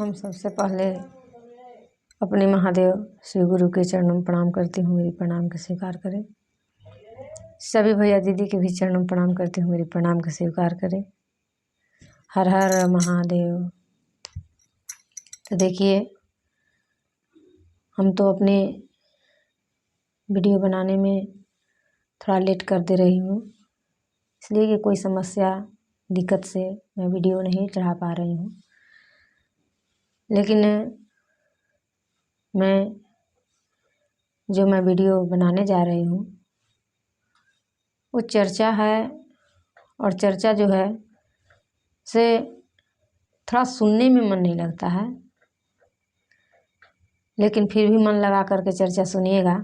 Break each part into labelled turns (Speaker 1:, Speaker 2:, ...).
Speaker 1: हम सबसे पहले अपने महादेव शिव गुरु के चरणों में प्रणाम करती हूँ। मेरी प्रणाम का स्वीकार करें। सभी भैया दीदी के भी चरणों में प्रणाम करती हूँ। मेरी प्रणाम का स्वीकार करें। हर हर महादेव। तो देखिए, हम तो अपने वीडियो बनाने में थोड़ा लेट कर दे रही हूँ, इसलिए कि कोई समस्या दिक्कत से मैं वीडियो नहीं चढ़ा पा रही हूँ। लेकिन मैं वीडियो बनाने जा रही हूँ वो चर्चा है, और चर्चा जो है से थोड़ा सुनने में मन नहीं लगता है, लेकिन फिर भी मन लगा करके चर्चा सुनिएगा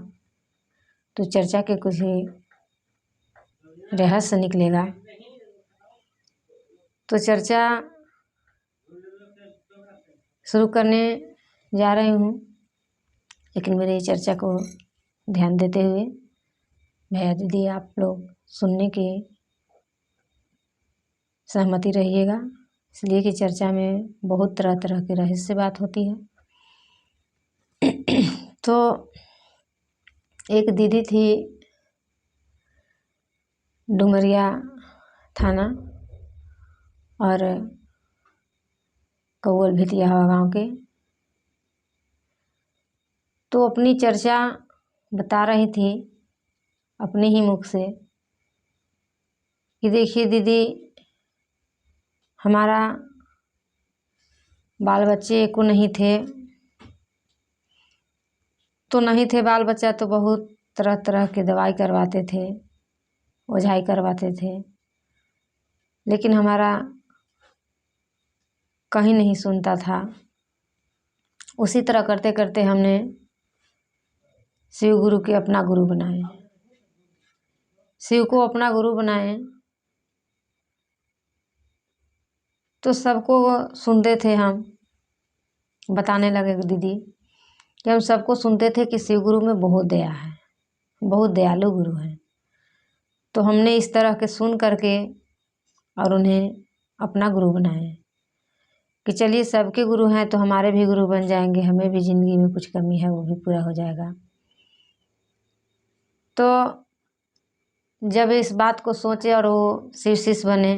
Speaker 1: तो चर्चा के कुछ ही रहस्य निकलेगा। तो चर्चा शुरू करने जा रही हूँ, लेकिन मेरी चर्चा को ध्यान देते हुए भैया दीदी आप लोग सुनने की सहमति रहिएगा, इसलिए कि चर्चा में बहुत तरह तरह के रहस्य बात होती है। तो एक दीदी थी, डुमरिया थाना और कौल भितिया गाँव के, तो अपनी चर्चा बता रही थी अपने ही मुख से कि देखिए दीदी, हमारा बाल बच्चे को नहीं थे तो नहीं थे बाल बच्चा, तो बहुत तरह तरह के दवाई करवाते थे, ओझाई करवाते थे, लेकिन हमारा कहीं नहीं सुनता था। उसी तरह करते करते हमने शिव गुरु के अपना गुरु बनाए, शिव को अपना गुरु बनाए तो सबको सुनते थे। हम बताने लगे दीदी कि हम सबको सुनते थे कि शिव गुरु में बहुत दया है, बहुत दयालु गुरु है। तो हमने इस तरह के सुन करके और उन्हें अपना गुरु बनाए कि चलिए सबके गुरु हैं तो हमारे भी गुरु बन जाएंगे, हमें भी ज़िंदगी में कुछ कमी है वो भी पूरा हो जाएगा। तो जब इस बात को सोचे और वो शिव शिष्य बने,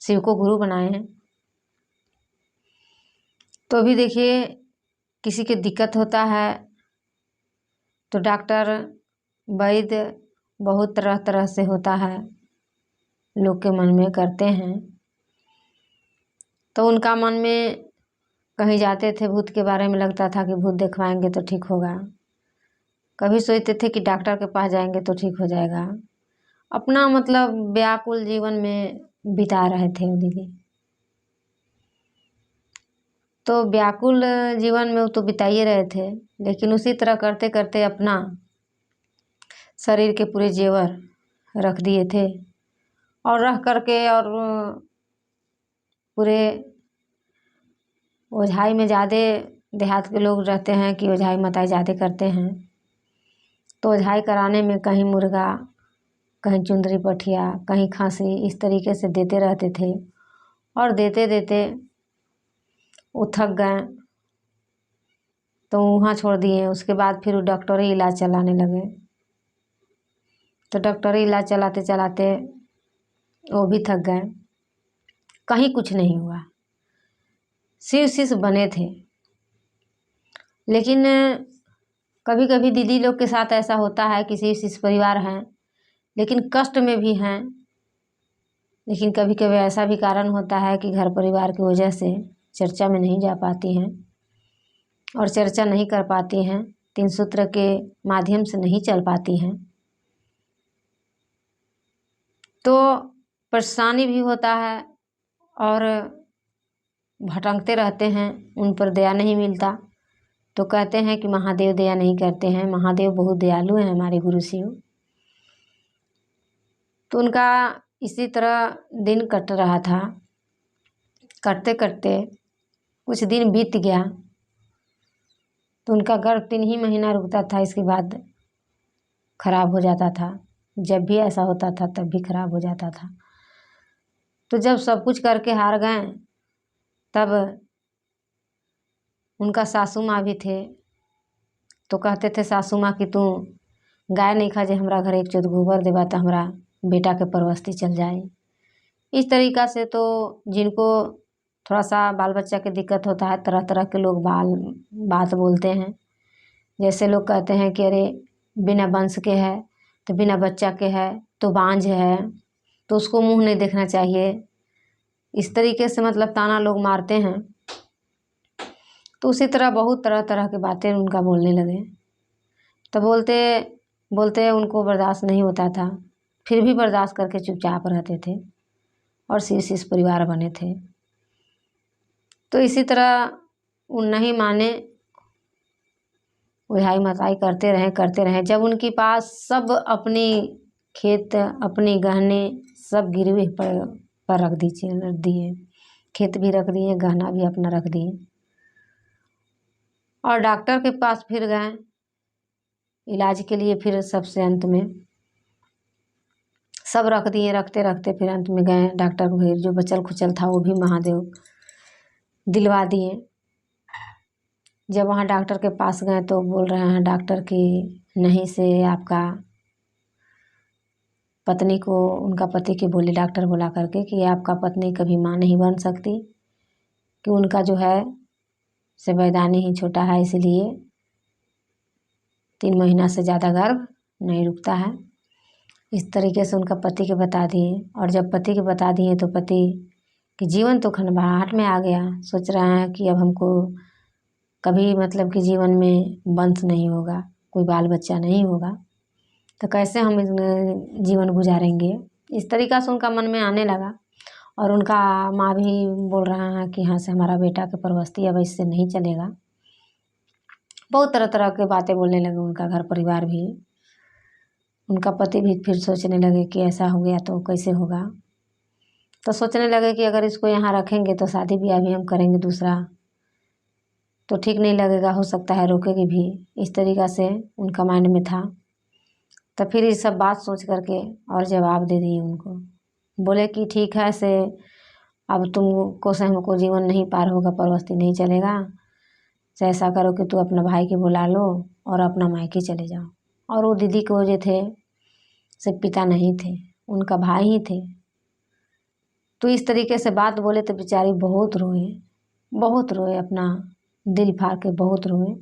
Speaker 1: शिव को गुरु बनाए, तो भी देखिए किसी की दिक्कत होता है तो डॉक्टर वैद्य बहुत तरह तरह से होता है, लोग के मन में करते हैं। तो उनका मन में कहीं जाते थे भूत के बारे में, लगता था कि भूत दिखवाएंगे तो ठीक होगा, कभी सोचते थे कि डॉक्टर के पास जाएंगे तो ठीक हो जाएगा। अपना मतलब व्याकुल जीवन में बिता रहे थे वो दीदी। तो व्याकुल जीवन में वो तो बिताइए रहे थे, लेकिन उसी तरह करते करते अपना शरीर के पूरे जेवर रख दिए थे और रख करके और पूरे ओझाई में ज़्यादा देहात के लोग रहते हैं कि ओझाई मताई ज़्यादा करते हैं। तो ओझाई कराने में कहीं मुर्गा, कहीं चुंदरी पठिया, कहीं खांसी, इस तरीके से देते रहते थे और देते देते वो थक गए तो वहाँ छोड़ दिए। उसके बाद फिर वो डॉक्टरी इलाज चलाने लगे, तो डॉक्टरी इलाज चलाते चलाते वो भी थक गए, कहीं कुछ नहीं हुआ। शिव शिष्य बने थे, लेकिन कभी कभी दीदी लोग के साथ ऐसा होता है कि शिव शिष्य परिवार हैं लेकिन कष्ट में भी हैं, लेकिन कभी कभी ऐसा भी कारण होता है कि घर परिवार की वजह से चर्चा में नहीं जा पाती हैं और चर्चा नहीं कर पाती हैं, तीन सूत्र के माध्यम से नहीं चल पाती हैं, तो परेशानी भी होता है और भटकते रहते हैं, उन पर दया नहीं मिलता। तो कहते हैं कि महादेव दया नहीं करते हैं, महादेव बहुत दयालु हैं हमारे गुरु शिव। तो उनका इसी तरह दिन कट रहा था। करते करते कुछ दिन बीत गया तो उनका गर्भ 3 ही महीना रुकता था, इसके बाद खराब हो जाता था। जब भी ऐसा होता था तब भी खराब हो जाता था। तो जब सब कुछ करके हार गए तब उनका सासू माँ भी थे, तो कहते थे सासू माँ कि तू गाय नहीं खा जे हमरा घर एक चोट गोबर देवा तो हमरा बेटा के परवस्ती चल जाए। इस तरीक़ा से तो जिनको थोड़ा सा बाल बच्चा के दिक्कत होता है, तरह तरह के लोग बात बोलते हैं। जैसे लोग कहते हैं कि अरे बिना वंश के है तो बिना बच्चा के है तो बांझ है, तो उसको मुँह नहीं देखना चाहिए। इस तरीके से मतलब ताना लोग मारते हैं। तो उसी तरह बहुत तरह तरह की बातें उनका बोलने लगे। तो बोलते बोलते उनको बर्दाश्त नहीं होता था, फिर भी बर्दाश्त करके चुपचाप रहते थे और शीश परिवार बने थे। तो इसी तरह वो नहीं माने, उधाई मताई करते रहे। जब उनके पास सब अपनी खेत अपनी गहने सब गिरवी पर रख दिए, खेत भी रख दिए, गहना भी अपना रख दिए और डॉक्टर के पास फिर गए इलाज के लिए। फिर सबसे अंत में सब रख दिए, रखते रखते फिर अंत में गए डॉक्टर को, फिर जो बचल खुचल था वो भी महादेव दिलवा दिए। जब वहाँ डॉक्टर के पास गए तो बोल रहे हैं डॉक्टर कि नहीं से आपका पत्नी को, उनका पति के बोले डॉक्टर बोला करके कि आपका पत्नी कभी माँ नहीं बन सकती, कि उनका जो है संवैधानी ही छोटा है, इसलिए 3 महीना से ज़्यादा गर्भ नहीं रुकता है। इस तरीके से उनका पति के बता दिए। और जब पति के बता दिए तो पति कि जीवन तो खनबहाट में आ गया। सोच रहा है कि अब हमको कभी मतलब कि जीवन में वंश नहीं होगा, कोई बाल बच्चा नहीं होगा, तो कैसे हम जीवन गुजारेंगे। इस तरीक़ा से उनका मन में आने लगा। और उनका माँ भी बोल रहा है कि हाँ से हमारा बेटा के परवस्ती अब इससे नहीं चलेगा। बहुत तरह तरह के बातें बोलने लगे उनका घर परिवार भी। उनका पति भी फिर सोचने लगे कि ऐसा हो गया तो कैसे होगा। तो सोचने लगे कि अगर इसको यहाँ रखेंगे तो शादी ब्याह भी हम करेंगे दूसरा तो ठीक नहीं लगेगा, हो सकता है रोकेगी भी। इस तरीक़ा से उनका माइंड में था। तो फिर ये सब बात सोच करके और जवाब दे दिए उनको। बोले कि ठीक है से अब तुमको से हमको जीवन नहीं पार होगा, परवस्ती नहीं चलेगा, तो ऐसा करो कि तू अपना भाई के बुला लो और अपना मायके चले जाओ। और वो दीदी को जो थे से पिता नहीं थे, उनका भाई ही थे। तो इस तरीके से बात बोले तो बेचारी बहुत रोए, अपना दिल फाड़ के बहुत रोए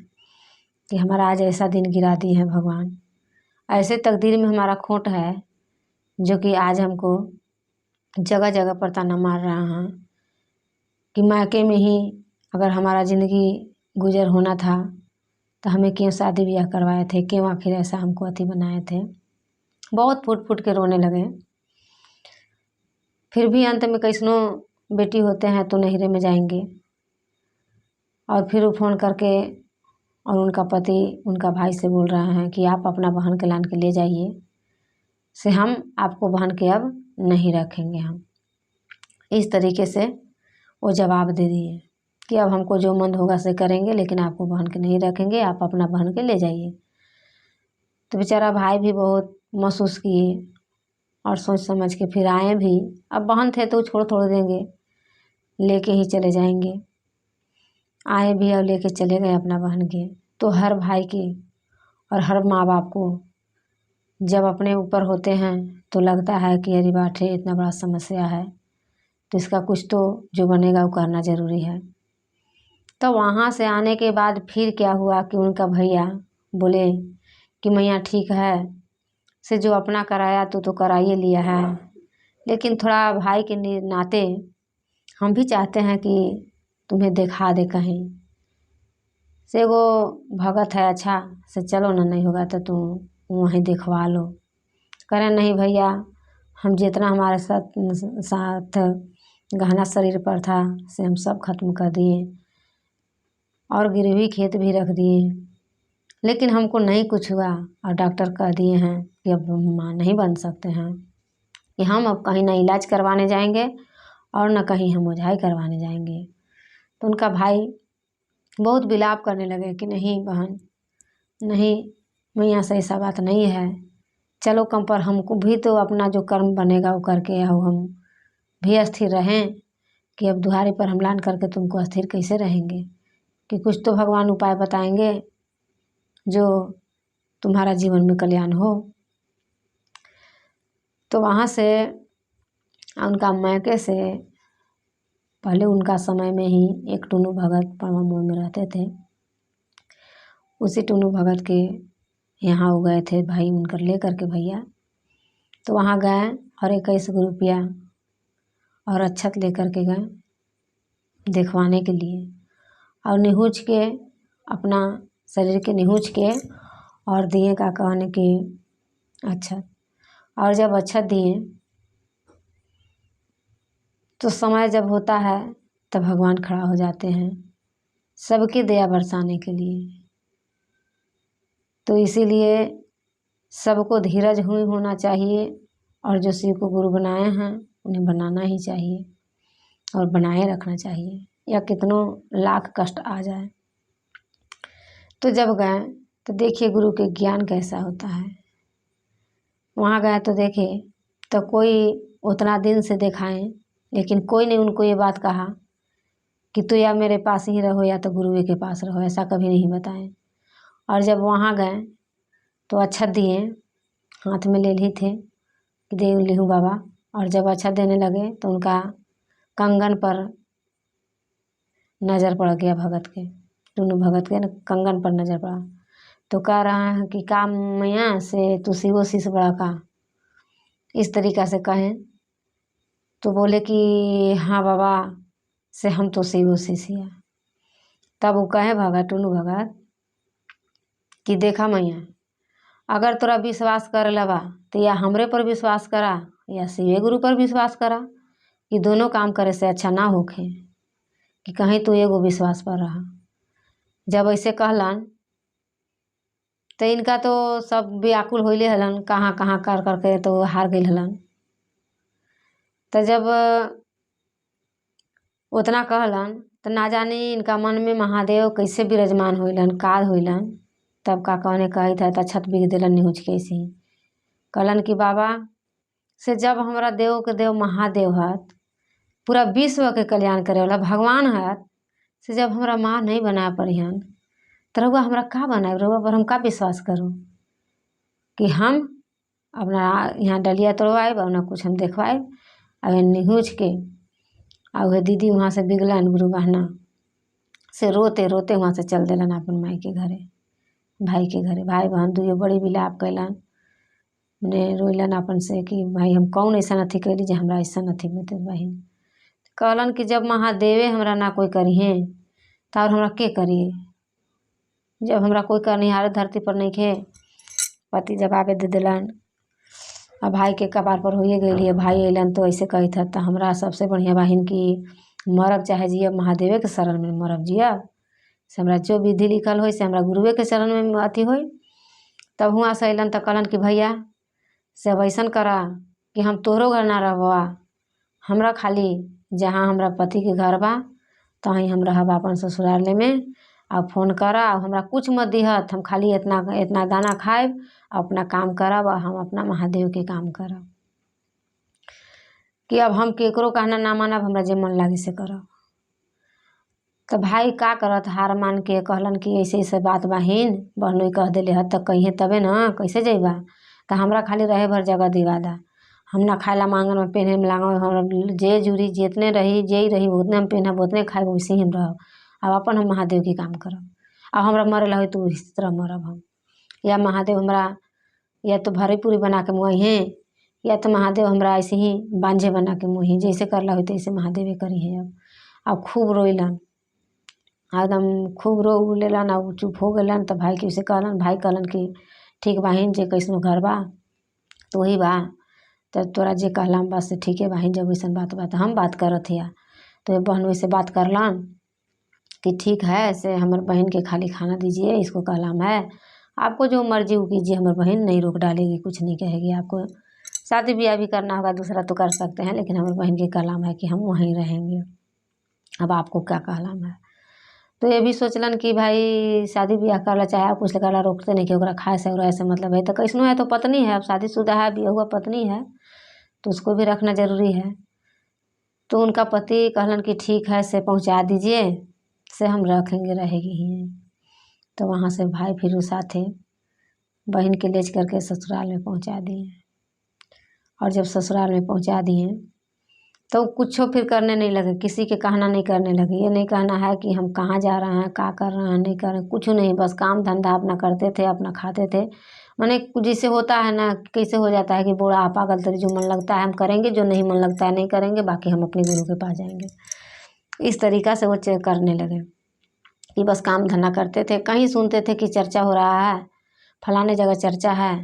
Speaker 1: कि हमारा आज ऐसा दिन गिरा दिए हैं भगवान। ऐसे तकदीर में हमारा खोट है जो कि आज हमको जगह जगह पर ताना मार रहा है कि मायके में ही अगर हमारा ज़िंदगी गुजर होना था तो हमें क्यों शादी ब्याह करवाए थे, क्यों आखिर ऐसा हमको अति बनाए थे। बहुत फूट फूट के रोने लगे। फिर भी अंत में कैसनो बेटी होते हैं तो नहिरे में जाएंगे। और फिर वो फ़ोन करके और उनका पति उनका भाई से बोल रहा है कि आप अपना बहन के लान के ले जाइए, से हम आपको बहन के अब नहीं रखेंगे हम। इस तरीके से वो जवाब दे दिए कि अब हमको जो मन होगा से करेंगे, लेकिन आपको बहन के नहीं रखेंगे, आप अपना बहन के ले जाइए। तो बेचारा भाई भी बहुत महसूस किए और सोच समझ के फिर आए भी। अब बहन थे तो छोड़ थोड़ देंगे, लेके ही चले जाएंगे। आए भी और लेके चले गए अपना बहन के। तो हर भाई की और हर माँ बाप को जब अपने ऊपर होते हैं तो लगता है कि अरे बाटे इतना बड़ा समस्या है, तो इसका कुछ तो जो बनेगा वो करना ज़रूरी है। तो वहाँ से आने के बाद फिर क्या हुआ कि उनका भैया बोले कि मैया ठीक है से जो अपना कराया तो कराइए लिया है, लेकिन थोड़ा भाई के नाते हम भी चाहते हैं कि तुम्हें दिखा दे कहीं से। वो भगत है अच्छा से, चलो ना, नहीं होगा तो तुम वहीं दिखवा लो। करें नहीं भैया, हम जितना हमारे साथ गहना शरीर पर था से हम सब खत्म कर दिए और गिरवी खेत भी रख दिए, लेकिन हमको नहीं कुछ हुआ। और डॉक्टर कह दिए हैं कि अब माँ नहीं बन सकते हैं, कि हम अब कहीं ना इलाज करवाने जाएंगे और न कहीं हम ओझाई करवाने जाएंगे। तो उनका भाई बहुत विलाप करने लगे कि नहीं बहन, नहीं मैया से ऐसा बात नहीं है, चलो कम पर हमको भी तो अपना जो कर्म बनेगा वो करके आओ, हम भी अस्थिर रहें कि अब दुहारे पर हम लान करके तुमको अस्थिर कैसे रहेंगे, कि कुछ तो भगवान उपाय बताएंगे जो तुम्हारा जीवन में कल्याण हो। तो वहाँ से उनका मायके से पहले उनका समय में ही एक टुन्नू भगत पड़वा में रहते थे। उसी टुन्नू भगत के यहाँ हो गए थे भाई उनकर लेकर के भैया। तो वहाँ गए और 21 रुपया और अक्षत लेकर के गए दिखवाने के लिए, और निहुच के अपना शरीर के निहुच के और दिए का कहने की अक्षत। और जब अक्षत दिए तो समय जब होता है तब भगवान खड़ा हो जाते हैं सबकी दया बरसाने के लिए। तो इसीलिए सबको धीरज हुई होना चाहिए, और जो शिव को गुरु बनाए हैं उन्हें बनाना ही चाहिए और बनाए रखना चाहिए, या कितनों लाख कष्ट आ जाए। तो जब गए तो देखिए गुरु के ज्ञान कैसा होता है। वहाँ गए तो देखे तो कोई उतना दिन से दिखाएं, लेकिन कोई ने उनको ये बात कहा कि तो या मेरे पास ही रहो या तो गुरुए के पास रहो, ऐसा कभी नहीं बताएं। और जब वहाँ गए तो अक्षत दिए, हाथ में ले ली थे कि दे लिहूँ बाबा। और जब अक्षत देने लगे तो उनका कंगन पर नज़र पड़ गया, भगत के टुन्नू भगत के कंगन पर नज़र पड़ा। तो कह रहा है कि काम मैया से तू शिवो शिष्य बड़ा का, इस तरीक़ा से कहें। तो बोले कि हाँ बाबा से हम तो शिवो शिष्य। तब वो कहे भगत टुन्नू भगत कि देखा मैया, अगर तोरा विश्वास कर लबा तो या हमरे पर विश्वास करा या शिवे गुरु पर विश्वास करा, कि दोनों काम करे से अच्छा ना होखे कि कहीं तो एगो विश्वास पर रहा। जब ऐसे कहलन तो इनका तो सब व्याकुल होइले हलन, कहाँ कहाँ कर करके तो हार गई हलन। तो जब उतना कहलन तो ना जाने इनका मन में महादेव कैसे विराजमान होइलन का होइलन। तब का कहने कही था तो छत बिग दिलन निहुच के ऐसे ही कहलन कि बाबा से जब हमारा देव के देव महादेव हत, पूरा विश्व के कल्याण करे वाला भगवान हत, से जब हमरा माँ नहीं बना परिहन तो रउआ हमरा का बनाए, रउआ पर हम का विश्वास करूँ कि हम अपना यहाँ डलिया तोड़वाए और ना कुछ हम देखवाए। अब निहुच के और वह दीदी वहाँ से बिगलन गुरु बहना से रोते रोते वहाँ से चल दिलन अपन माई के घरे, भाई के घरे। भाई बहन दुइयो बड़ी विलाप कैलन, ने रोइलन अपन से कि भाई हम कौन ऐसा अथी कैली जे हमरा ऐसा अथी बते बहिन। कहलन कि जब महादेवे हमरा ना कोई करिहे तो और हमरा के करिए, जब हमरा कोई करनिहार धरती पर नहीं खे। पति जवाबे दे दिलन। अब भाई के कपार पर होइए गई। भाई अलन तो ऐसे कही था तो हमरा सबसे बढ़िया बहिन की मरब चाहे जियब महादेवे के शरण में मरब जियब, से हमरा जो विधि लिखल हो से हमरा गुरुए के चरण में अथी हो। तब हुआँ से अलन तो कहलन कि भैया से अब ऐसा करा कि हम तोहरो घर ना रहबा, हमरा खाली जहाँ हमरा पति के घर बा तहीं हम रहब अपन ससुराल में। और फोन करा और हमरा कुछ मत दिहत, हम खाली इतना इतना दाना खाएब, अपना काम करब और हम अपना महादेव के काम करब, कि अब हम केकरो कहना ना मानब, हमरा जे मन लागे से करब। तो भाई का करत हार मान के कहलन कि ऐसे ऐसे बात बहिन बहनोई कह दिले हत तो कहिए तबे ना, कैसे जइबा। तो हमरा खाली रहे भर जगह दिवा दा, हम ना खाएला मांगन में पहने में लांग हम जे जुड़ी जितने रही जे रही उतने हम पहनब उतने खाएब वैसे ही हम रहब। अब अपन हम महादेव के काम करब, अब हमरा मरेला हो तो इस तरह मरब हम, या महादेव हमरा या तो भरी पूरी बना के मुँहे, या तो महादेव हमरा ऐसे ही बांझे बना के मुँहे, जैसे करला हो तैसे महादेव करी है। अब खूब रोइलन, एकदम खूब रो उ लेलन। अब चुप हो गलन। तो भाई के उसे कहलन, भाई कहलन कि ठीक बहिन जे कैसनो घर बा तो वही बा, तो तोरा जे कहलाम बस से ठीक है बहिन, जब वैसन बात बा तो हम बात करत हिया। तो बहन वैसे बात करलन कि ठीक है से हमारे बहन के खाली खाना दीजिए, इसको कहलाम है, आपको जो मर्जी वो कीजिए, हमारी बहन नहीं रोक डालेगी, कुछ नहीं कहेगी। आपको शादी ब्याह भी करना होगा दूसरा तो कर सकते हैं, लेकिन हमारी बहन के कहलाम है कि हम वहीं रहेंगे, अब आपको क्या कहलाम है। तो ये भी सोचलन कि भाई शादी ब्याह करला चाहे कुछ करला रोकते नहीं कि ओकरा खाए से और ऐसे मतलब है, तो कैसनो है तो पत्नी है, अब शादीशुदा है, बिया हुआ पत्नी है तो उसको भी रखना जरूरी है। तो उनका पति कहलन कि ठीक है से पहुँचा दीजिए से हम रखेंगे, रहेगी ही। तो वहाँ से भाई फिर उस साथे बहन के ले करके ससुराल में पहुँचा दिए। और जब ससुराल में पहुँचा दिए तो कुछ फिर करने नहीं लगे, किसी के कहना नहीं करने लगे। ये नहीं कहना है कि हम कहाँ जा रहे हैं, क्या कर रहे हैं, नहीं कर रहे, कुछ नहीं, बस काम धंधा अपना करते थे, अपना खाते थे। माने जैसे होता है ना, कैसे हो जाता है कि बुढ़ापा गलतरी, जो मन लगता है हम करेंगे, जो नहीं मन लगता है नहीं करेंगे, बाकी हम अपने गुरु के पास जाएंगे। इस तरीक़ा से वो करने लगे कि बस काम धंधा करते थे। कहीं सुनते थे कि चर्चा हो रहा है, फलाने जगह चर्चा है,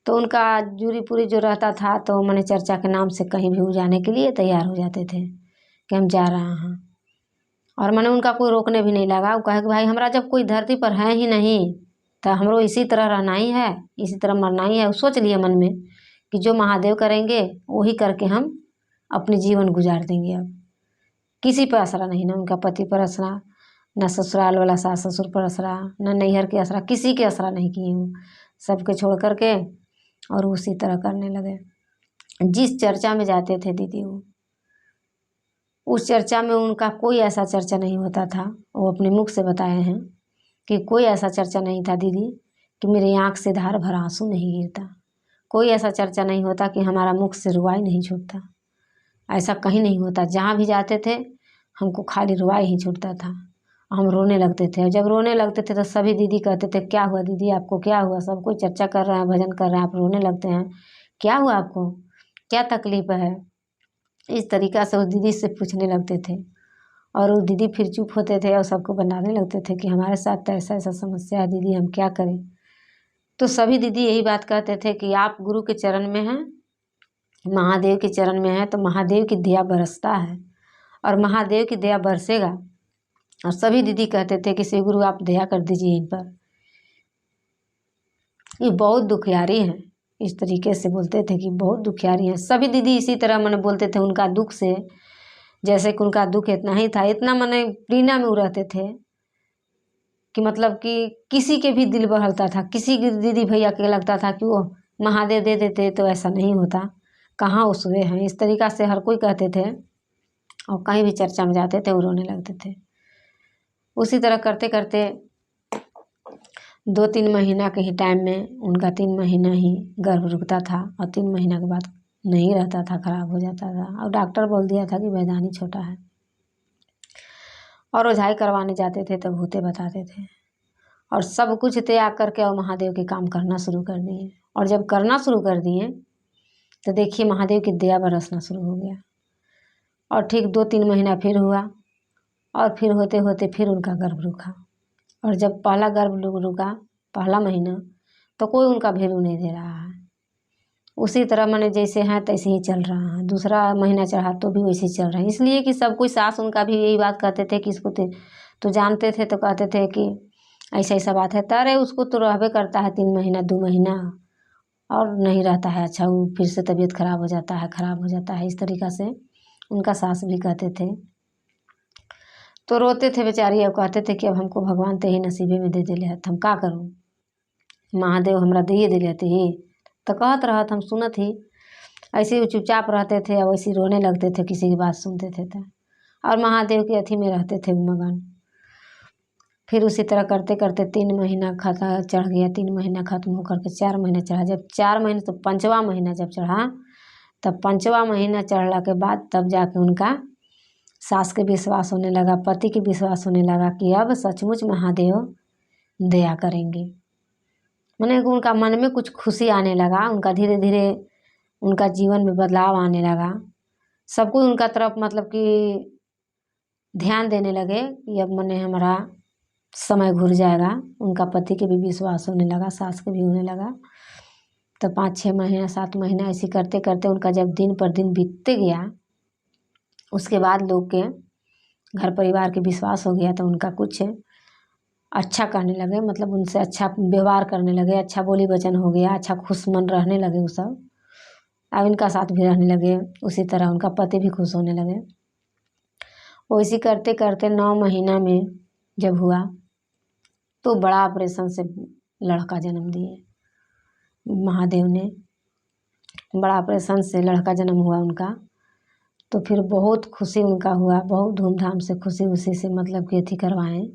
Speaker 1: तो उनका जूरी पूरी जो रहता था तो मैंने चर्चा के नाम से कहीं भी हो जाने के लिए तैयार हो जाते थे कि हम जा रहे हैं। और मैंने उनका कोई रोकने भी नहीं लगा। वो कहे कि भाई हमारा जब कोई धरती पर है ही नहीं तो हमरो इसी तरह रहना ही है, इसी तरह मरना ही है। वो सोच लिए मन में कि जो महादेव करेंगे वही करके हम अपनी जीवन गुजार देंगे। अब किसी पर असरा नहीं, ना उनका पति पर असरा, न ससुराल वाला सास ससुर पर असरा, न नैहर के असरा, किसी के असरा नहीं किए हूँ। सबके छोड़ करके और उसी तरह करने लगे। जिस चर्चा में जाते थे दीदी, वो उस चर्चा में उनका कोई ऐसा चर्चा नहीं होता था। वो अपने मुख से बताए हैं कि कोई ऐसा चर्चा नहीं था दीदी कि मेरे आँख से धार भर आंसू नहीं गिरता। कोई ऐसा चर्चा नहीं होता कि हमारा मुख से रुआई नहीं छूटता। ऐसा कहीं नहीं होता। जहाँ भी जाते थे हमको खाली रुआई ही छूटता था। हम रोने लगते थे। जब रोने लगते थे तो सभी दीदी कहते थे, क्या हुआ दीदी, आपको क्या हुआ? सब कोई चर्चा कर रहे हैं, भजन कर रहे हैं, आप रोने लगते हैं, क्या हुआ आपको, क्या तकलीफ है? इस तरीक़ा से उस दीदी से पूछने लगते थे। और वो दीदी फिर चुप होते थे और सबको बनाने लगते थे कि हमारे साथ तो ऐसा ऐसा समस्या है दीदी, हम क्या करें? तो सभी दीदी यही बात कहते थे कि आप गुरु के चरण में हैं, महादेव के चरण में हैं, तो महादेव की दया बरसता है और महादेव की दया बरसेगा। और सभी दीदी कहते थे कि श्री गुरु आप दया कर दीजिए इन पर, ये बहुत दुखियारी हैं। इस तरीके से बोलते थे कि बहुत दुखियारी हैं। सभी दीदी इसी तरह मैंने बोलते थे उनका दुख से, जैसे कि उनका दुख इतना ही था, इतना मैंने प्रीना में वो रहते थे कि मतलब कि किसी के भी दिल बहलता था। किसी की दीदी भैया के लगता था कि वो महादेव दे देते तो ऐसा नहीं होता, कहाँ वो सोए हैं। इस तरीक़ा से हर कोई कहते थे और कहीं भी चर्चा में जाते थे वो रोने लगते थे। उसी तरह करते करते 2-3 महीना के ही टाइम में उनका 3 महीना ही गर्भ रुकता था और 3 महीना के बाद नहीं रहता था, ख़राब हो जाता था। और डॉक्टर बोल दिया था कि वैधानी छोटा है। और ओझाई करवाने जाते थे तो भूते बताते थे और सब कुछ त्याग करके और महादेव के काम करना शुरू कर दिए। और जब करना शुरू कर दिए तो देखिए महादेव की दया बरसना शुरू हो गया। और ठीक 2-3 महीना फिर हुआ और फिर होते होते फिर उनका गर्भ रुका। और जब पहला गर्भ रुका, पहला महीना, तो कोई उनका वैल्यू नहीं दे रहा है। उसी तरह माने जैसे हैं तैसे ही चल रहा है। दूसरा महीना चढ़ा तो भी वैसे ही चल रहा है। इसलिए कि सब कोई, सास उनका भी यही बात कहते थे कि इसको तो जानते थे तो कहते थे कि ऐसा ऐसा बात है। तारे उसको तो रहबे करता है 3 महीना 2 महीना और नहीं रहता है अच्छा, वो फिर से तबीयत खराब हो जाता है, खराब हो जाता है। इस तरीक़ा से उनका सास भी कहते थे। तो रोते थे बेचारी और कहते थे कि अब हमको भगवान ते ही नसीबे में दे दिले है, हम का करूँ, महादेव हमरा दिए दिले थे ही। तो कहत रहत हम सुनत ही। ऐसे ही चुपचाप रहते थे और वैसे रोने लगते थे किसी की बात सुनते थे तो। और महादेव के अथी में रहते थे मगन। फिर उसी तरह करते करते 3 महीना खत्म चढ़ गया। 3 महीना ख़त्म होकर के 4 महीना चढ़ा। जब 4 महीने तो 5वां महीना जब चढ़ा, तब 5वां महीना चढ़ने के बाद तब जाके उनका सास के विश्वास होने लगा, पति के विश्वास होने लगा कि अब सचमुच महादेव दया करेंगे। माने उनका मन में कुछ खुशी आने लगा। उनका धीरे धीरे उनका जीवन में बदलाव आने लगा। सब कोई उनका तरफ मतलब कि ध्यान देने लगे कि अब मने हमारा समय घुर जाएगा। उनका पति के भी विश्वास होने लगा, सास के भी होने लगा। तो 5-6 महीना 7 महीना ऐसे करते करते उनका जब दिन पर दिन बीतते गया, उसके बाद लोग के घर परिवार के विश्वास हो गया तो उनका कुछ अच्छा करने लगे, मतलब उनसे अच्छा व्यवहार करने लगे, अच्छा बोली वचन हो गया, अच्छा खुश मन रहने लगे वो सब। अब इनका साथ भी रहने लगे। उसी तरह उनका पति भी खुश होने लगे। वैसे करते करते 9 महीना में जब हुआ तो बड़ा ऑपरेशन से लड़का जन्म दिए महादेव ने। बड़ा ऑपरेशन से लड़का जन्म हुआ उनका। तो फिर बहुत खुशी उनका हुआ, बहुत धूमधाम से खुशी उसी से मतलब कि अथी करवाएं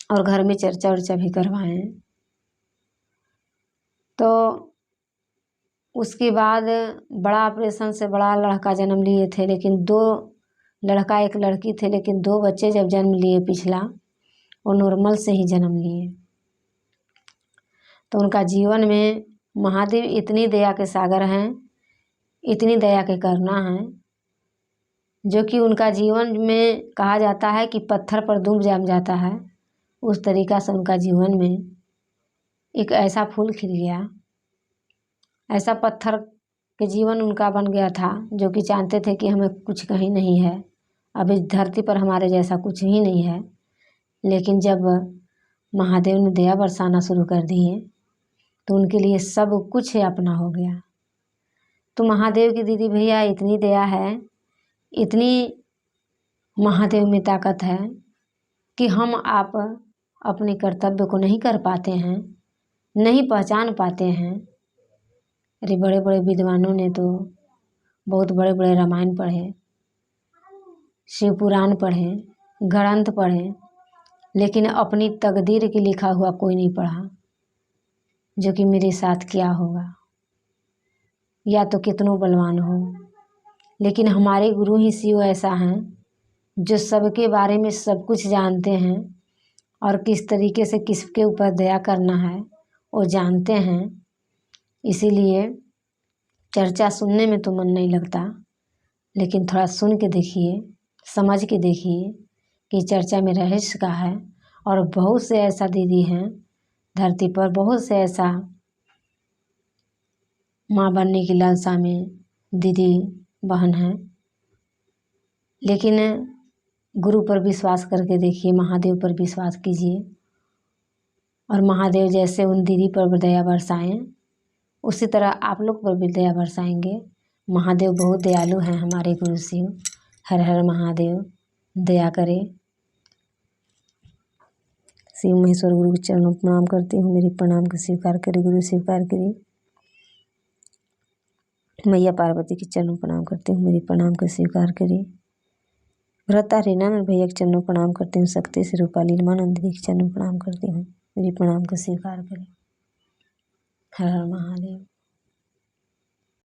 Speaker 1: और घर में चर्चा उर्चा भी करवाएं। तो उसके बाद बड़ा ऑपरेशन से बड़ा लड़का जन्म लिए थे, लेकिन 2 लड़का 1 लड़की थे, लेकिन 2 बच्चे जब जन्म लिए पिछला, वो नॉर्मल से ही जन्म लिए। तो उनका जीवन में महादेव इतनी दया के सागर हैं, इतनी दया के करुणा हैं, जो कि उनका जीवन में कहा जाता है कि पत्थर पर दुब जम जाता है, उस तरीक़ा से उनका जीवन में एक ऐसा फूल खिल गया, ऐसा पत्थर के जीवन उनका बन गया था, जो कि जानते थे कि हमें कुछ कहीं नहीं है, अब इस धरती पर हमारे जैसा कुछ ही नहीं है। लेकिन जब महादेव ने दया बरसाना शुरू कर दिए तो उनके लिए सब कुछ अपना हो गया। तो महादेव की दीदी भैया इतनी दया है, इतनी महादेव में ताकत है कि हम आप अपने कर्तव्य को नहीं कर पाते हैं, नहीं पहचान पाते हैं। अरे बड़े बड़े विद्वानों ने तो बहुत बड़े बड़े रामायण पढ़े, शिव पुराण पढ़े, ग्रंथ पढ़े, लेकिन अपनी तकदीर की लिखा हुआ कोई नहीं पढ़ा, जो कि मेरे साथ क्या होगा, या तो कितनों बलवान हो। लेकिन हमारे गुरु ही शिव ऐसा हैं जो सबके बारे में सब कुछ जानते हैं और किस तरीके से किसके ऊपर दया करना है वो जानते हैं। इसीलिए चर्चा सुनने में तो मन नहीं लगता, लेकिन थोड़ा सुन के देखिए, समझ के देखिए कि चर्चा में रहस्य का है। और बहुत से ऐसा दीदी हैं धरती पर, बहुत से ऐसा माँ बनने की लालसा में दीदी बहन हैं, लेकिन गुरु पर विश्वास करके देखिए, महादेव पर विश्वास कीजिए और महादेव जैसे उन दीदी पर दया बरसाएं, उसी तरह आप लोग पर भी दया बरसाएंगे। महादेव बहुत दयालु हैं हमारे गुरु शिव। हर हर महादेव, दया करे। शिव महेश्वर गुरु के चरणों में प्रणाम करती हूँ, मेरी प्रणाम को स्वीकार करे गुरु, स्वीकार करे। मैया पार्वती के चरणों प्रणाम करती हूँ, मेरी प्रणाम को स्वीकार करे। भ्रता रीनानंद भैया के चरणों प्रणाम करती हूँ, शक्ति से रूपा लीलमानंद दीदी के चरणों प्रणाम करती हूँ, मेरी प्रणाम को स्वीकार करे। हर हर महादेव।